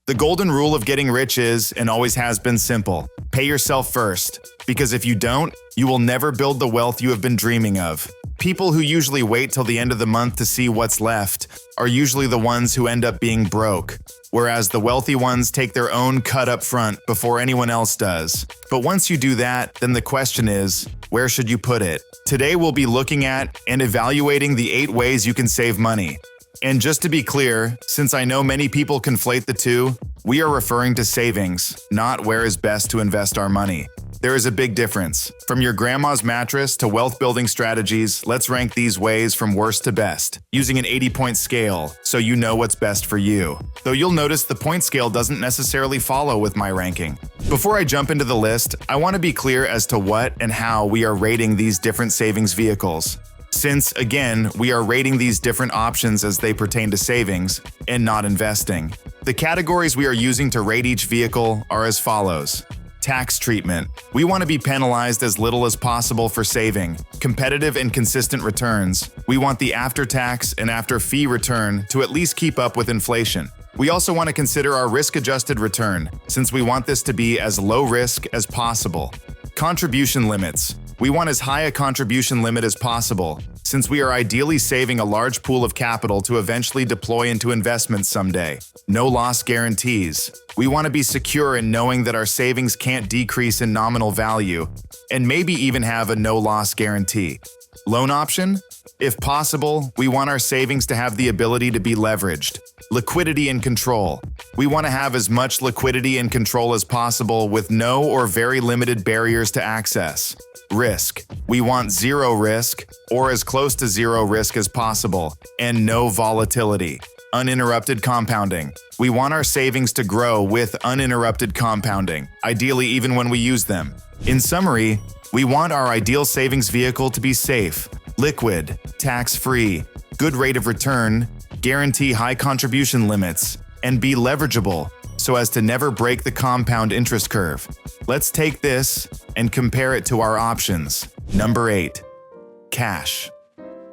The golden rule of getting rich is, and always has been, simple. Pay yourself first, because if you don't, you will never build the wealth you have been dreaming of. People who usually wait till the end of the month to see what's left are usually the ones who end up being broke, whereas the wealthy ones take their own cut up front before anyone else does. But once you do that, then the question is, where should you put it? Today we'll be looking at and evaluating the 8 ways you can save money. And just to be clear, since I know many people conflate the two, we are referring to savings, not where is best to invest our money. There is a big difference. From your grandma's mattress to wealth-building strategies, let's rank these ways from worst to best, using an 80-point scale, so you know what's best for you. Though you'll notice the point scale doesn't necessarily follow with my ranking. Before I jump into the list, I want to be clear as to what and how we are rating these different savings vehicles. Since, again, we are rating these different options as they pertain to savings and not investing. The categories we are using to rate each vehicle are as follows. Tax treatment. We want to be penalized as little as possible for saving. Competitive and consistent returns. We want the after-tax and after-fee return to at least keep up with inflation. We also want to consider our risk-adjusted return, since we want this to be as low risk as possible. Contribution limits. We want as high a contribution limit as possible, since we are ideally saving a large pool of capital to eventually deploy into investments someday. No loss guarantees. We want to be secure in knowing that our savings can't decrease in nominal value, and maybe even have a no loss guarantee. Loan option? If possible, we want our savings to have the ability to be leveraged. Liquidity and control. We want to have as much liquidity and control as possible with no or very limited barriers to access. Risk. We want zero risk, or as close to zero risk as possible, and no volatility. Uninterrupted compounding. We want our savings to grow with uninterrupted compounding, ideally even when we use them. In summary, we want our ideal savings vehicle to be safe, liquid, tax-free, good rate of return, guarantee high contribution limits, and be leverageable so as to never break the compound interest curve. Let's take this and compare it to our options. Number 8. Cash.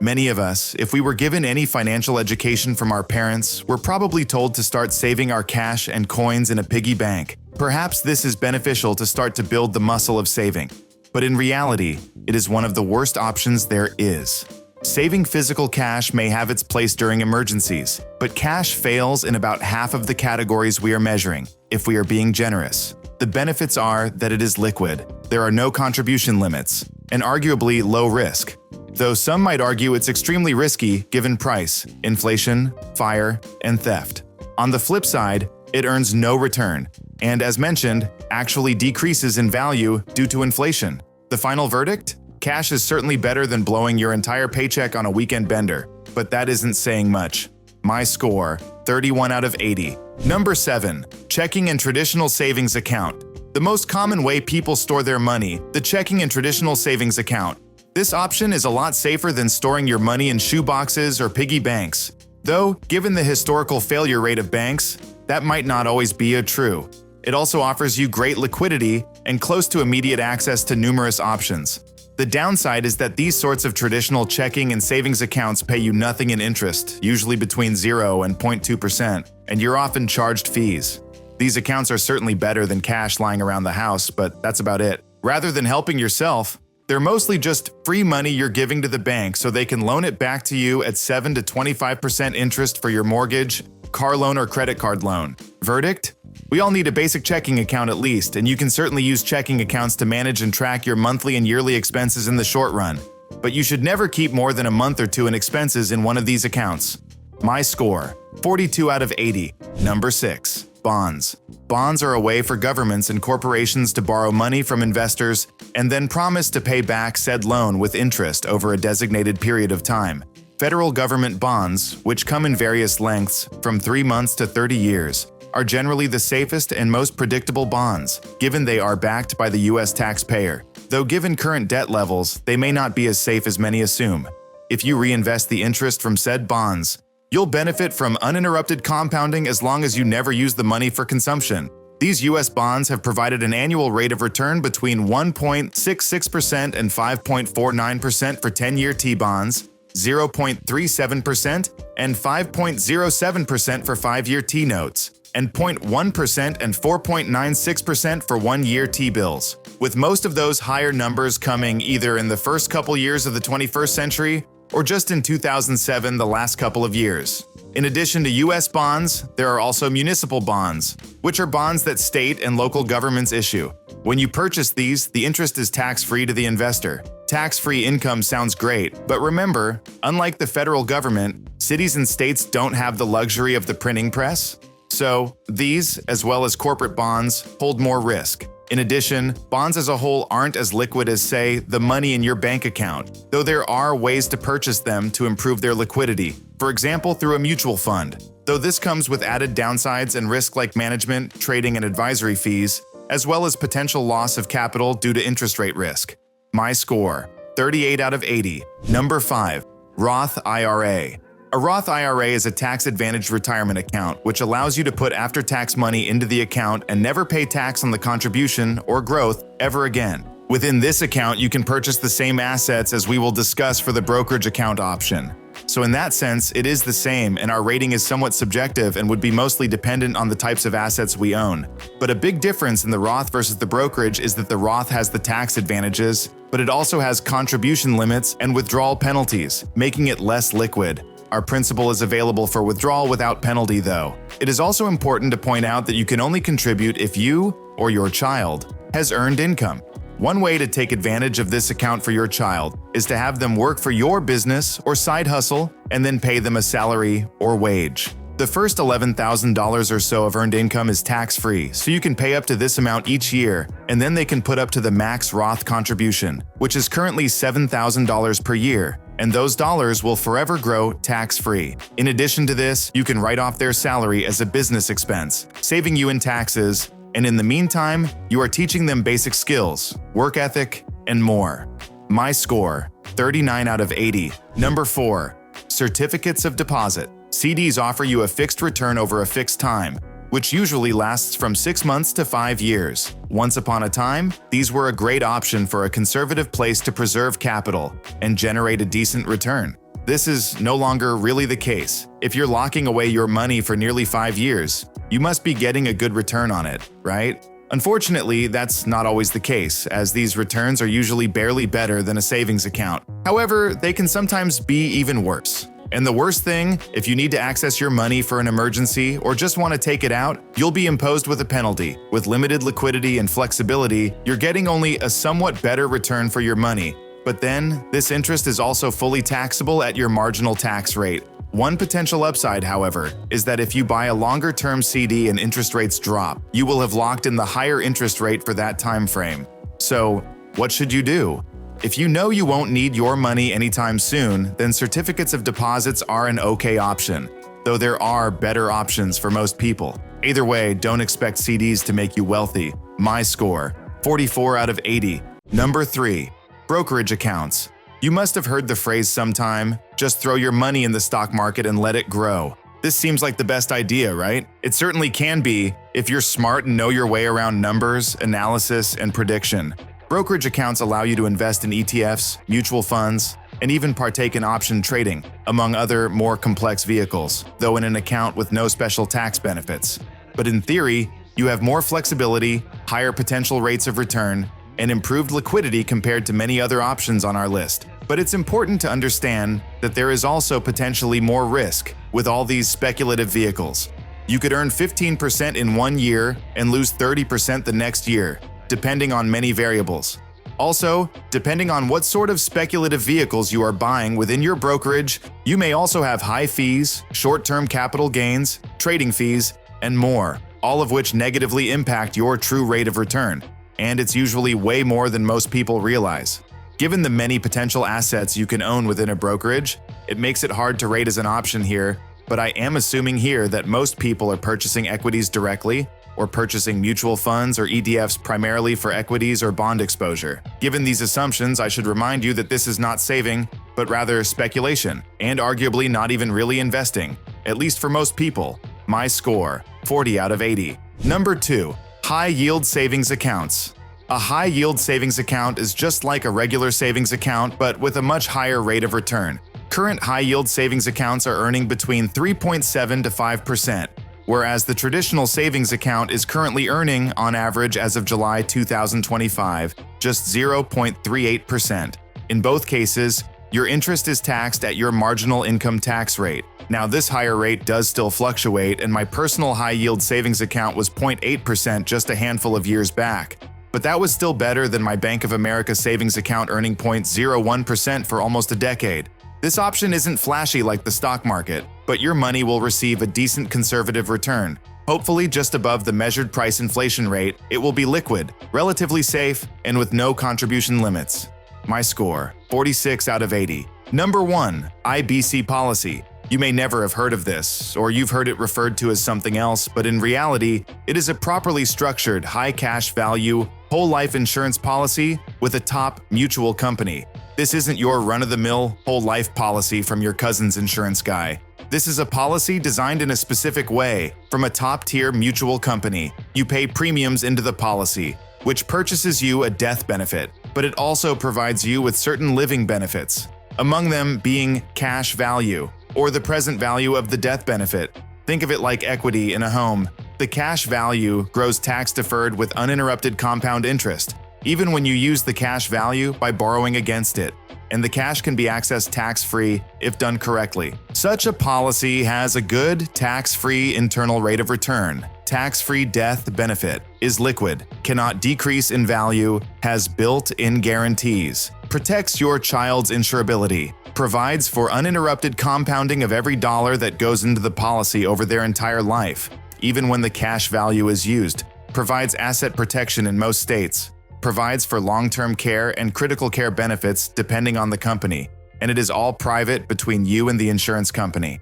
Many of us, if we were given any financial education from our parents, were probably told to start saving our cash and coins in a piggy bank. Perhaps this is beneficial to start to build the muscle of saving. But in reality, it is one of the worst options there is. Saving physical cash may have its place during emergencies, but cash fails in about half of the categories we are measuring, if we are being generous. The benefits are that it is liquid, there are no contribution limits, and arguably low risk. Though some might argue it's extremely risky given price, inflation, fire, and theft. On the flip side, it earns no return, and as mentioned, actually decreases in value due to inflation. The final verdict? Cash is certainly better than blowing your entire paycheck on a weekend bender, but that isn't saying much. My score, 31 out of 80. Number 7. Checking and traditional savings account. The most common way people store their money, the checking and traditional savings account. This option is a lot safer than storing your money in shoe boxes or piggy banks. Though, given the historical failure rate of banks, that might not always be true. It also offers you great liquidity and close to immediate access to numerous options. The downside is that these sorts of traditional checking and savings accounts pay you nothing in interest, usually between 0 and 0.2%, and you're often charged fees. These accounts are certainly better than cash lying around the house, but that's about it. Rather than helping yourself, they're mostly just free money you're giving to the bank so they can loan it back to you at 7 to 25% interest for your mortgage, car loan, or credit card loan. Verdict? We all need a basic checking account at least, and you can certainly use checking accounts to manage and track your monthly and yearly expenses in the short run. But you should never keep more than a month or two in expenses in one of these accounts. My score, 42 out of 80. Number 6. Bonds. Bonds are a way for governments and corporations to borrow money from investors and then promise to pay back said loan with interest over a designated period of time. Federal government bonds, which come in various lengths, from 3 months to 30 years, are generally the safest and most predictable bonds, given they are backed by the U.S. taxpayer. Though given current debt levels, they may not be as safe as many assume. If you reinvest the interest from said bonds, you'll benefit from uninterrupted compounding as long as you never use the money for consumption. These U.S. bonds have provided an annual rate of return between 1.66% and 5.49% for 10-year T-bonds, 0.37% and 5.07% for 5-year T-notes. and 0.1% and 4.96% for 1-year T-bills, with most of those higher numbers coming either in the first couple years of the 21st century or just in 2007, the last couple of years. In addition to U.S. bonds, there are also municipal bonds, which are bonds that state and local governments issue. When you purchase these, the interest is tax-free to the investor. Tax-free income sounds great, but remember, unlike the federal government, cities and states don't have the luxury of the printing press. So, these, as well as corporate bonds, hold more risk. In addition, bonds as a whole aren't as liquid as, say, the money in your bank account, though there are ways to purchase them to improve their liquidity, for example through a mutual fund, though this comes with added downsides and risk like management, trading, and advisory fees, as well as potential loss of capital due to interest rate risk. My score: 38 out of 80. Number 5. Roth IRA. A Roth IRA is a tax-advantaged retirement account, which allows you to put after-tax money into the account and never pay tax on the contribution or growth ever again. Within this account, you can purchase the same assets as we will discuss for the brokerage account option. So in that sense, it is the same, and our rating is somewhat subjective and would be mostly dependent on the types of assets we own. But a big difference in the Roth versus the brokerage is that the Roth has the tax advantages, but it also has contribution limits and withdrawal penalties, making it less liquid. Our principal is available for withdrawal without penalty, though. It is also important to point out that you can only contribute if you, or your child, has earned income. One way to take advantage of this account for your child is to have them work for your business or side hustle and then pay them a salary or wage. The first $11,000 or so of earned income is tax-free, so you can pay up to this amount each year, and then they can put up to the max Roth contribution, which is currently $7,000 per year, and those dollars will forever grow tax-free. In addition to this, you can write off their salary as a business expense, saving you in taxes, and in the meantime, you are teaching them basic skills, work ethic, and more. My score: 39 out of 80. Number 4. Certificates of deposit. CDs offer you a fixed return over a fixed time, which usually lasts from 6 months to 5 years. Once upon a time, these were a great option for a conservative place to preserve capital and generate a decent return. This is no longer really the case. If you're locking away your money for nearly 5 years, you must be getting a good return on it, right? Unfortunately, that's not always the case, as these returns are usually barely better than a savings account. However, they can sometimes be even worse. And the worst thing, if you need to access your money for an emergency or just want to take it out, you'll be imposed with a penalty. With limited liquidity and flexibility, you're getting only a somewhat better return for your money. But then, this interest is also fully taxable at your marginal tax rate. One potential upside, however, is that if you buy a longer-term CD and interest rates drop, you will have locked in the higher interest rate for that time frame. So, what should you do? If you know you won't need your money anytime soon, then certificates of deposits are an okay option, though there are better options for most people. Either way, don't expect CDs to make you wealthy. My score: 44 out of 80. Number 3. Brokerage accounts. You must have heard the phrase sometime, just throw your money in the stock market and let it grow. This seems like the best idea, right? It certainly can be if you're smart and know your way around numbers, analysis, and prediction. Brokerage accounts allow you to invest in ETFs, mutual funds, and even partake in option trading, among other more complex vehicles, though in an account with no special tax benefits. But in theory, you have more flexibility, higher potential rates of return, and improved liquidity compared to many other options on our list. But it's important to understand that there is also potentially more risk with all these speculative vehicles. You could earn 15% in 1 year and lose 30% the next year, depending on many variables. Also, depending on what sort of speculative vehicles you are buying within your brokerage, you may also have high fees, short-term capital gains, trading fees, and more, all of which negatively impact your true rate of return. And it's usually way more than most people realize. Given the many potential assets you can own within a brokerage, it makes it hard to rate as an option here, but I am assuming here that most people are purchasing equities directly, or purchasing mutual funds or ETFs primarily for equities or bond exposure. Given these assumptions, I should remind you that this is not saving, but rather speculation, and arguably not even really investing, at least for most people. My score: 40 out of 80. Number 2. High-yield savings accounts. A high-yield savings account is just like a regular savings account, but with a much higher rate of return. Current high-yield savings accounts are earning between 3.7 to 5%, whereas the traditional savings account is currently earning, on average as of July 2025, just 0.38%. In both cases, your interest is taxed at your marginal income tax rate. Now, this higher rate does still fluctuate, and my personal high-yield savings account was 0.8% just a handful of years back. But that was still better than my Bank of America savings account earning 0.01% for almost a decade. This option isn't flashy like the stock market, but your money will receive a decent conservative return. Hopefully just above the measured price inflation rate, it will be liquid, relatively safe, and with no contribution limits. My score, 46 out of 80. Number 1. IBC policy. You may never have heard of this, or you've heard it referred to as something else, but in reality, it is a properly structured, high cash value, whole life insurance policy with a top mutual company. This isn't your run-of-the-mill whole life policy from your cousin's insurance guy. This is a policy designed in a specific way from a top-tier mutual company. You pay premiums into the policy, which purchases you a death benefit, but it also provides you with certain living benefits, among them being cash value, or the present value of the death benefit. Think of it like equity in a home. The cash value grows tax-deferred with uninterrupted compound interest, even when you use the cash value by borrowing against it, and the cash can be accessed tax-free if done correctly. Such a policy has a good, tax-free internal rate of return, tax-free death benefit, is liquid, cannot decrease in value, has built-in guarantees, protects your child's insurability, provides for uninterrupted compounding of every dollar that goes into the policy over their entire life, even when the cash value is used, provides asset protection in most states, provides for long-term care and critical care benefits depending on the company, and it is all private between you and the insurance company.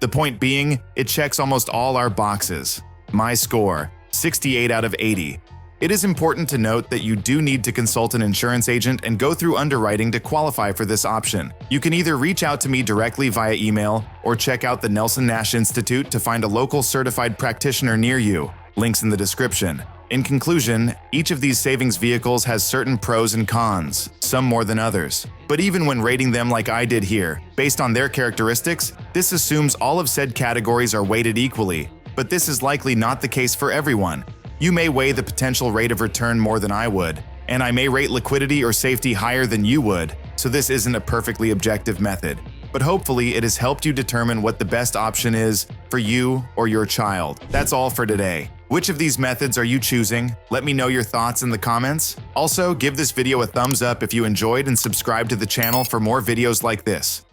The point being, it checks almost all our boxes. My score, 68 out of 80. It is important to note that you do need to consult an insurance agent and go through underwriting to qualify for this option. You can either reach out to me directly via email or check out the Nelson Nash Institute to find a local certified practitioner near you. Links in the description. In conclusion, each of these savings vehicles has certain pros and cons, some more than others. But even when rating them like I did here, based on their characteristics, this assumes all of said categories are weighted equally. But this is likely not the case for everyone. You may weigh the potential rate of return more than I would, and I may rate liquidity or safety higher than you would, so this isn't a perfectly objective method. But hopefully it has helped you determine what the best option is for you or your child. That's all for today. Which of these methods are you choosing? Let me know your thoughts in the comments. Also, give this video a thumbs up if you enjoyed and subscribe to the channel for more videos like this.